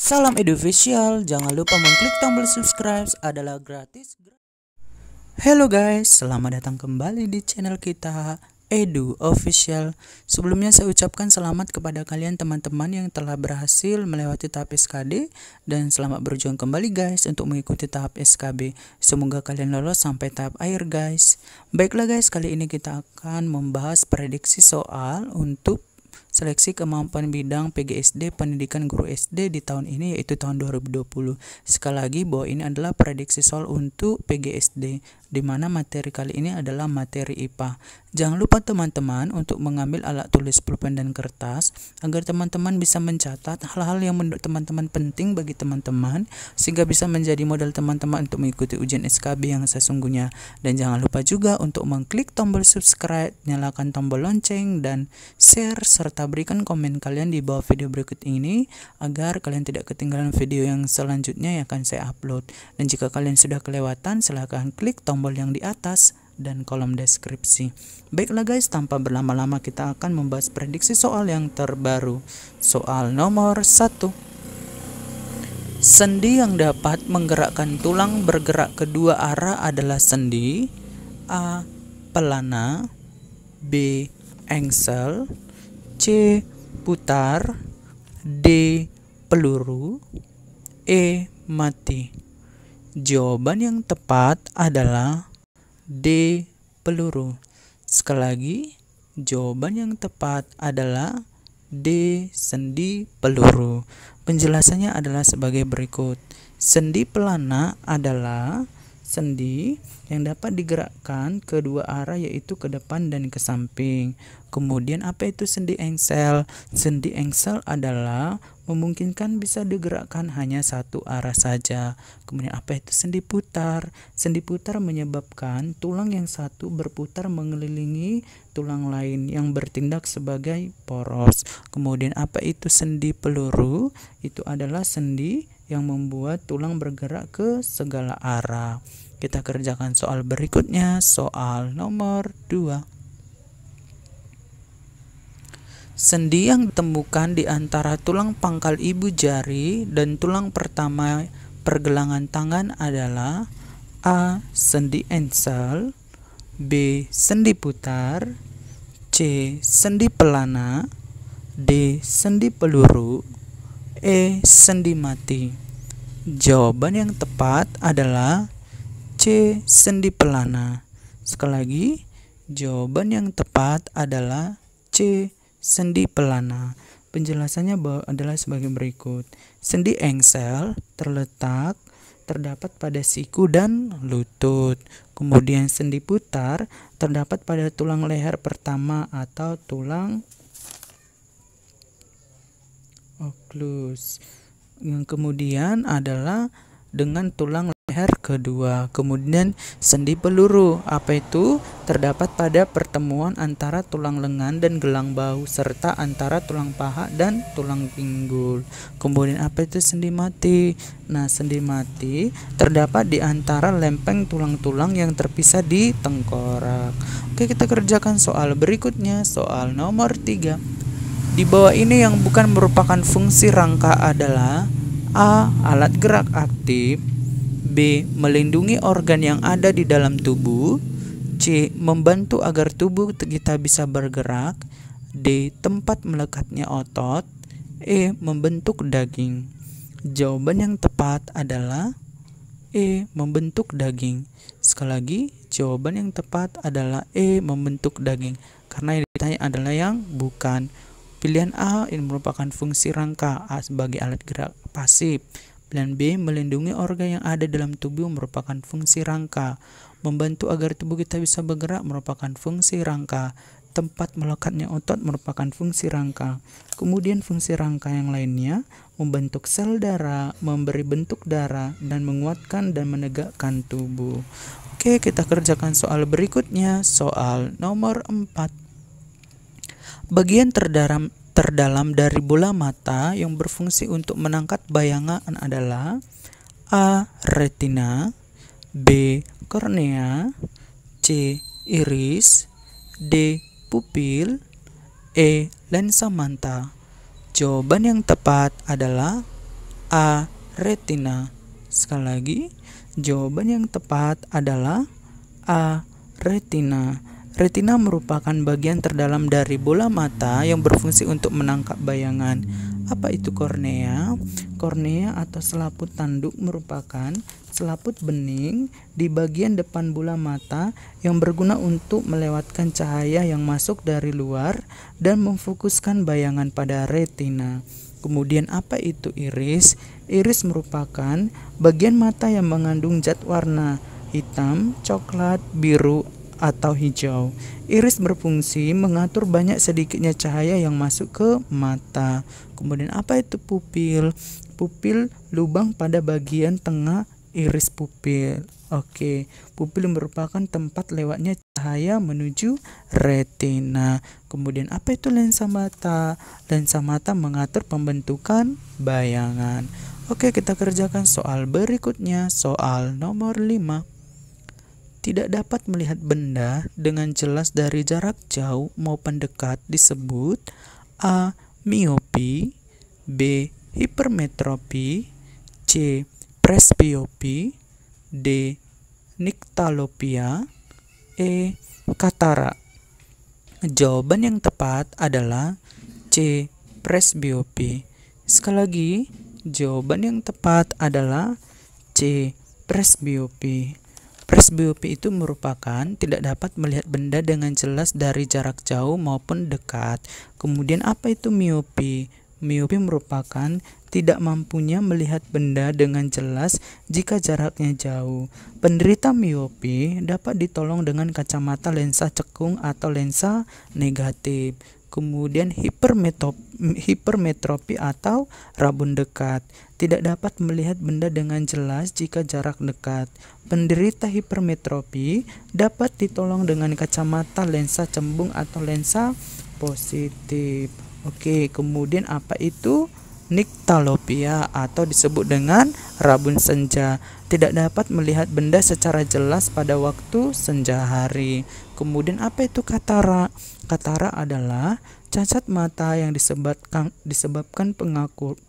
Salam Eduvisual, jangan lupa mengklik tombol subscribe adalah gratis. Hello guys, selamat datang kembali di channel kita Edu Official. Sebelumnya saya ucapkan selamat kepada kalian teman-teman yang telah berhasil melewati tahap SKD dan selamat berjuang kembali guys untuk mengikuti tahap SKB. Semoga kalian lolos sampai tahap akhir guys. Baiklah guys, kali ini kita akan membahas prediksi soal untuk seleksi kemampuan bidang PGSD Pendidikan Guru SD di tahun ini, yaitu tahun 2020. Sekali lagi bahwa ini adalah prediksi soal untuk PGSD, di mana materi kali ini adalah materi IPA. Jangan lupa teman-teman untuk mengambil alat tulis pulpen dan kertas agar teman-teman bisa mencatat hal-hal yang menurut teman-teman penting bagi teman-teman, sehingga bisa menjadi modal teman-teman untuk mengikuti ujian SKB yang sesungguhnya. Dan jangan lupa juga untuk mengklik tombol subscribe, nyalakan tombol lonceng, dan share serta berikan komen kalian di bawah video berikut ini agar kalian tidak ketinggalan video yang selanjutnya yang akan saya upload. Dan jika kalian sudah kelewatan, silahkan klik tombol yang di atas dan kolom deskripsi. Baiklah guys, tanpa berlama-lama kita akan membahas prediksi soal yang terbaru. Soal nomor 1. Sendi yang dapat menggerakkan tulang bergerak kedua arah adalah sendi A. Pelana, B. Engsel, C. Putar, D. Peluru, E. Mati. Jawaban yang tepat adalah D. Peluru. Sekali lagi, jawaban yang tepat adalah D. Sendi peluru. Penjelasannya adalah sebagai berikut. Sendi pelana adalah sendi yang dapat digerakkan kedua arah, yaitu ke depan dan ke samping. Kemudian apa itu sendi engsel? Sendi engsel adalah memungkinkan bisa digerakkan hanya satu arah saja. Kemudian apa itu sendi putar? Sendi putar menyebabkan tulang yang satu berputar mengelilingi tulang lain yang bertindak sebagai poros. Kemudian apa itu sendi peluru? Itu adalah sendi yang membuat tulang bergerak ke segala arah. Kita kerjakan soal berikutnya, soal nomor 2. Sendi yang ditemukan di antara tulang pangkal ibu jari dan tulang pertama pergelangan tangan adalah A. Sendi engsel, B. Sendi putar, C. Sendi pelana, D. Sendi peluru, E. Sendi mati. Jawaban yang tepat adalah C. Sendi pelana. Sekali lagi, jawaban yang tepat adalah C. Sendi pelana. Penjelasannya adalah sebagai berikut. Sendi engsel terdapat pada siku dan lutut. Kemudian sendi putar terdapat pada tulang leher pertama atau tulang oklus. Yang kemudian adalah dengan tulang leher kedua. Kemudian sendi peluru, apa itu? Terdapat pada pertemuan antara tulang lengan dan gelang bahu serta antara tulang paha dan tulang pinggul. Kemudian apa itu sendi mati? Nah, sendi mati terdapat di antara lempeng tulang-tulang yang terpisah di tengkorak. Oke, kita kerjakan soal berikutnya, soal nomor 3. Di bawah ini yang bukan merupakan fungsi rangka adalah A. Alat gerak aktif, B. Melindungi organ yang ada di dalam tubuh, C. Membantu agar tubuh kita bisa bergerak, D. Tempat melekatnya otot, E. Membentuk daging. Jawaban yang tepat adalah E. Membentuk daging. Sekali lagi, jawaban yang tepat adalah E. Membentuk daging, karena yang ditanya adalah yang bukan. Pilihan A ini merupakan fungsi rangka, A sebagai alat gerak pasif. Pilihan B, melindungi organ yang ada dalam tubuh, merupakan fungsi rangka. Membantu agar tubuh kita bisa bergerak merupakan fungsi rangka. Tempat melekatnya otot merupakan fungsi rangka. Kemudian fungsi rangka yang lainnya membentuk sel darah, memberi bentuk darah, dan menguatkan dan menegakkan tubuh. Oke, kita kerjakan soal berikutnya, soal nomor 4. Bagian terdalam dari bola mata yang berfungsi untuk menangkap bayangan adalah A. Retina, B. Kornea, C. Iris, D. Pupil, E. Lensa mata. Jawaban yang tepat adalah A. Retina. Sekali lagi, jawaban yang tepat adalah A. Retina. Retina merupakan bagian terdalam dari bola mata yang berfungsi untuk menangkap bayangan. Apa itu kornea? Kornea atau selaput tanduk merupakan selaput bening di bagian depan bola mata yang berguna untuk melewatkan cahaya yang masuk dari luar dan memfokuskan bayangan pada retina. Kemudian apa itu iris? Iris merupakan bagian mata yang mengandung zat warna hitam, coklat, biru, atau hijau. Iris berfungsi mengatur banyak sedikitnya cahaya yang masuk ke mata. Kemudian apa itu pupil? Pupil lubang pada bagian tengah iris pupil. Oke, pupil merupakan tempat lewatnya cahaya menuju retina. Kemudian apa itu lensa mata? Lensa mata mengatur pembentukan bayangan. Oke, kita kerjakan soal berikutnya, soal nomor 5. Tidak dapat melihat benda dengan jelas dari jarak jauh maupun dekat disebut A. Miopi, B. Hipermetropi, C. Presbiopi, D. Nyctalopia, E. Katarak. Jawaban yang tepat adalah C. Presbiopi. Sekali lagi, jawaban yang tepat adalah C. Presbiopi. Presbiopi itu merupakan tidak dapat melihat benda dengan jelas dari jarak jauh maupun dekat. Kemudian apa itu miopi? Miopi merupakan tidak mampunya melihat benda dengan jelas jika jaraknya jauh. Penderita miopi dapat ditolong dengan kacamata lensa cekung atau lensa negatif. Kemudian hipermetropi atau rabun dekat. Tidak dapat melihat benda dengan jelas jika jarak dekat. Penderita hipermetropi dapat ditolong dengan kacamata lensa cembung atau lensa positif. Oke, kemudian apa itu nyctalopia atau disebut dengan rabun senja? Tidak dapat melihat benda secara jelas pada waktu senja hari. Kemudian apa itu katarak? Katarak adalah cacat mata yang disebabkan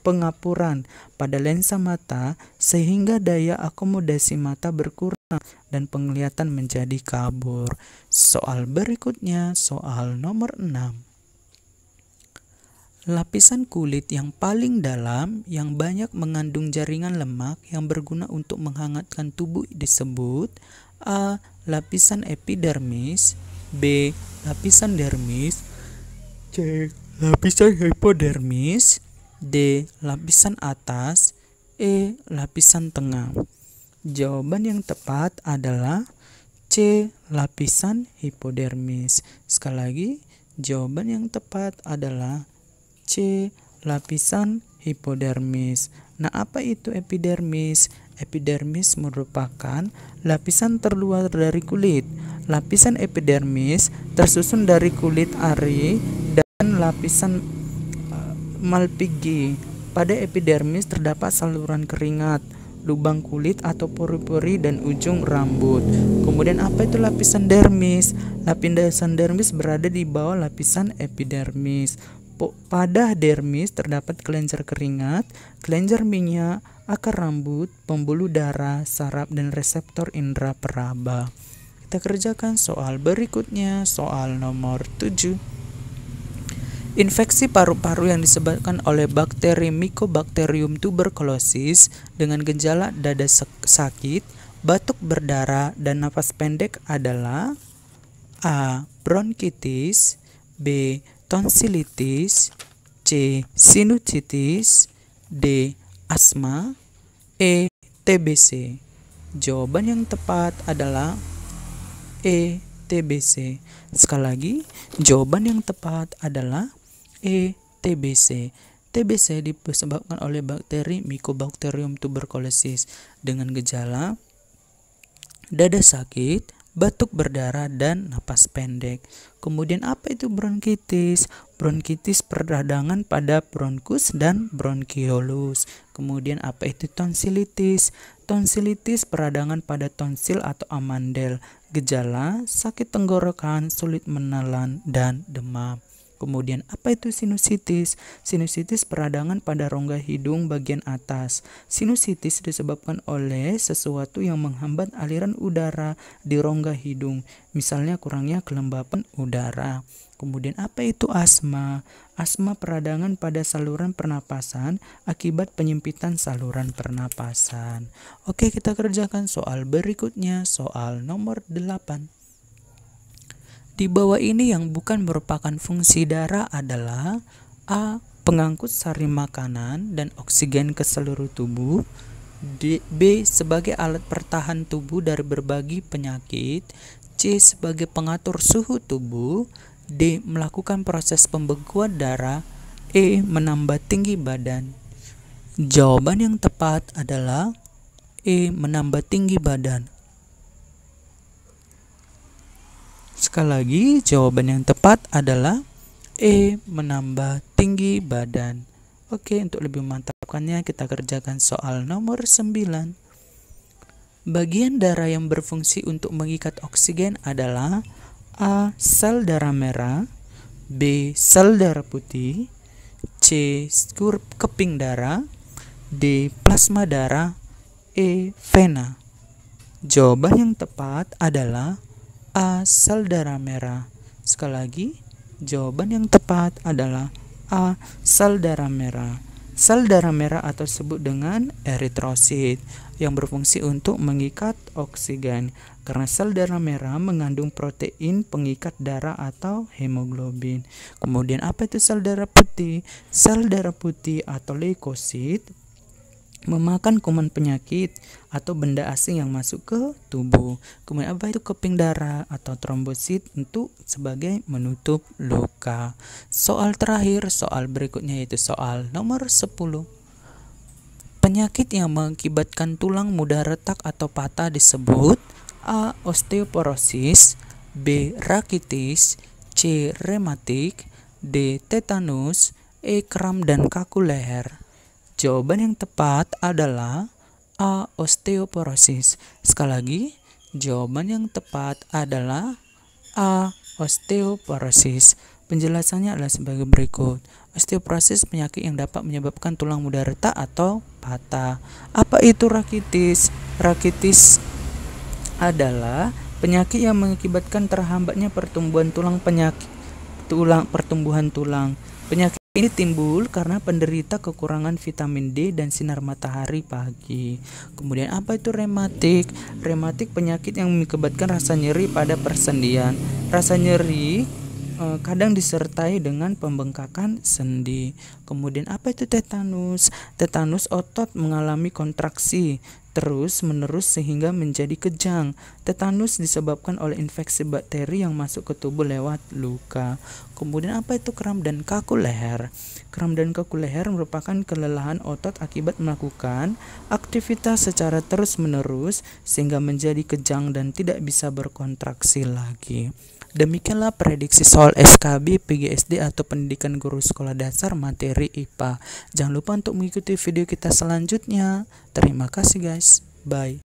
pengapuran pada lensa mata sehingga daya akomodasi mata berkurang dan penglihatan menjadi kabur. Soal berikutnya, soal nomor 6. Lapisan kulit yang paling dalam yang banyak mengandung jaringan lemak yang berguna untuk menghangatkan tubuh disebut A. Lapisan epidermis, B. Lapisan dermis, C. Lapisan hipodermis, D. Lapisan atas, E. Lapisan tengah. Jawaban yang tepat adalah C. Lapisan hipodermis. Sekali lagi, jawaban yang tepat adalah C. Lapisan hipodermis. Nah, apa itu epidermis? Epidermis merupakan lapisan terluar dari kulit. Lapisan epidermis tersusun dari kulit ari dan lapisan Malpighi. Pada epidermis terdapat saluran keringat, lubang kulit atau pori-pori dan ujung rambut. Kemudian apa itu lapisan dermis? Lapisan dermis berada di bawah lapisan epidermis. Pada dermis terdapat kelenjar keringat, kelenjar minyak, akar rambut, pembuluh darah, saraf, dan reseptor indera peraba. Kita kerjakan soal berikutnya, soal nomor 7. Infeksi paru-paru yang disebabkan oleh bakteri Mycobacterium tuberculosis dengan gejala dada sakit, batuk berdarah, dan napas pendek adalah A. Bronkitis, B. Tonsilitis, C. Sinusitis, D. Asma, E. TBC. Jawaban yang tepat adalah E. TBC. Sekali lagi, jawaban yang tepat adalah E. TBC. TBC disebabkan oleh bakteri Mycobacterium tuberculosis dengan gejala dada sakit, batuk berdarah, dan napas pendek. Kemudian apa itu bronkitis? Bronkitis peradangan pada bronkus dan bronkiolus. Kemudian apa itu tonsilitis? Tonsilitis peradangan pada tonsil atau amandel. Gejala sakit tenggorokan, sulit menelan, dan demam. Kemudian apa itu sinusitis? Sinusitis peradangan pada rongga hidung bagian atas. Sinusitis disebabkan oleh sesuatu yang menghambat aliran udara di rongga hidung, misalnya kurangnya kelembapan udara. Kemudian apa itu asma? Asma peradangan pada saluran pernapasan akibat penyempitan saluran pernapasan. Oke, kita kerjakan soal berikutnya, soal nomor 8. Di bawah ini yang bukan merupakan fungsi darah adalah A. Pengangkut sari makanan dan oksigen ke seluruh tubuh. B. Sebagai alat pertahan tubuh dari berbagai penyakit. C. Sebagai pengatur suhu tubuh. D. Melakukan proses pembekuan darah. E. Menambah tinggi badan. Jawaban yang tepat adalah E. Menambah tinggi badan. Sekali lagi, jawaban yang tepat adalah E. Menambah tinggi badan. Oke, untuk lebih memantapkannya kita kerjakan soal nomor 9. Bagian darah yang berfungsi untuk mengikat oksigen adalah A. Sel darah merah, B. Sel darah putih, C. Keping darah, D. Plasma darah, E. Vena. Jawaban yang tepat adalah A. Sel darah merah. Sekali lagi, jawaban yang tepat adalah A. Sel darah merah. Sel darah merah atau disebut dengan eritrosit yang berfungsi untuk mengikat oksigen karena sel darah merah mengandung protein pengikat darah atau hemoglobin. Kemudian apa itu sel darah putih? Sel darah putih atau leukosit memakan kuman penyakit atau benda asing yang masuk ke tubuh. Kemudian apa itu keping darah atau trombosit untuk sebagai menutup luka. Soal terakhir, soal berikutnya yaitu soal nomor 10. Penyakit yang mengakibatkan tulang mudah retak atau patah disebut A. Osteoporosis, B. Rakitis, C. Rematik, D. Tetanus, E. Kram dan kaku leher. Jawaban yang tepat adalah A. Osteoporosis. Sekali lagi, jawaban yang tepat adalah A. Osteoporosis. Penjelasannya adalah sebagai berikut. Osteoporosis penyakit yang dapat menyebabkan tulang mudah retak atau patah. Apa itu rakitis? Rakitis adalah penyakit yang mengakibatkan terhambatnya pertumbuhan tulang. Penyakit ini timbul karena penderita kekurangan vitamin D dan sinar matahari pagi. Kemudian apa itu rematik? Rematik penyakit yang mengakibatkan rasa nyeri pada persendian. Rasa nyeri kadang disertai dengan pembengkakan sendi. Kemudian apa itu tetanus? Tetanus otot mengalami kontraksi terus menerus sehingga menjadi kejang. Tetanus disebabkan oleh infeksi bakteri yang masuk ke tubuh lewat luka. Kemudian apa itu kram dan kaku leher? Kram dan kaku leher merupakan kelelahan otot akibat melakukan aktivitas secara terus menerus sehingga menjadi kejang dan tidak bisa berkontraksi lagi. Demikianlah prediksi soal SKB, PGSD atau pendidikan guru sekolah dasar materi IPA. Jangan lupa untuk mengikuti video kita selanjutnya. Terima kasih guys. Bye.